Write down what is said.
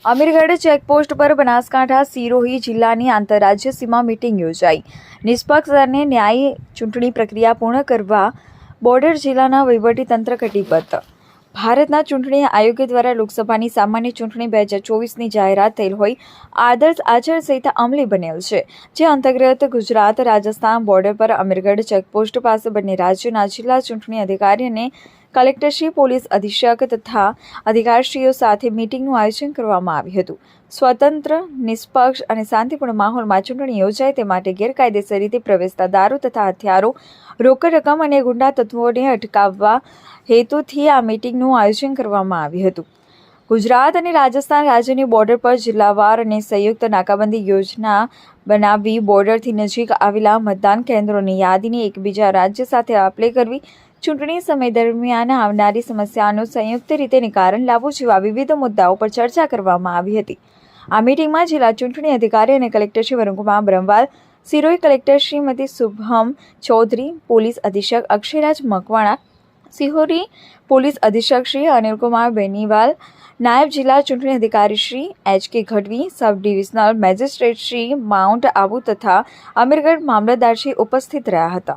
Amirgadh checkpost પર બનાસકાંઠા સિરોહી જિલ્લાની આંતરરાજ્ય સીમા મીટિંગ યોજાઈ। નિષ્પક્ષ અને ન્યાયી ચૂંટણી પ્રક્રિયા પૂર્ણ કરવા બોર્ડર જિલ્લાના વહીવટીતંત્ર કટિબદ્ધ। ભારતના ચૂંટણી આયોગ દ્વારા લોકસભાની સામાન્ય ચૂંટણી 2024ની જાહેરાત થયેલ હોય આદર્શ આચારસંહિતા અમલી બનેલ છે, જે અંતર્ગત ગુજરાત રાજસ્થાન બોર્ડર પર અમીરગઢ ચેકપોસ્ટ પાસે બંને રાજ્યોના જિલ્લા ચૂંટણી અધિકારી અને કલેક્ટરશ્રી, પોલીસ અધિક્ષક તથા અધિકારીશ્રીઓ સાથે મીટિંગનું આયોજન કરવામાં આવ્યું હતું। સ્વતંત્ર, નિષ્પક્ષ અને શાંતિપૂર્ણ માહોલમાં ચૂંટણી યોજાય તે માટે ગેરકાયદેસર રીતે પ્રવેશતા દારૂ તથા હથિયારો, રોકડ રકમ અને ગુંડા તત્વોને અટકાવવા હેતુથી આ મીટિંગનું આયોજન કરવામાં આવ્યું હતું। ગુજરાત અને રાજસ્થાન રાજ્યની બોર્ડર પર જિલ્લાવાર અને સંયુક્ત નાકાબંધી યોજના બનાવવી, બોર્ડરથી નજીક આવેલા મતદાન કેન્દ્રોની યાદીની એકબીજા રાજ્ય સાથે આપ-લે કરવી, ચૂંટણી સમય દરમિયાન આવનારી સમસ્યાનું સંયુક્ત રીતે નિવારણ લાવવું જેવા વિવિધ મુદ્દાઓ પર ચર્ચા કરવામાં આવી હતી। આ મીટિંગમાં જિલ્લા ચૂંટણી અધિકારી અને collector Shri Varunkumar Brahmawal, Sirohi collector Shrimati Shubham Chaudhary, police અધિક્ષક અક્ષયરાજ મકવાણા, સિહોરી પોલીસ અધિક્ષક શ્રી અનિલકુમાર બેનીવાલ, નાયબ જિલ્લા ચૂંટણી અધિકારી Shri HK. Gadhvi, sub divisional magistrate Shri mount Abu તથા અમીરગઢ મામલતદાર શ્રી ઉપસ્થિત રહ્યા હતા।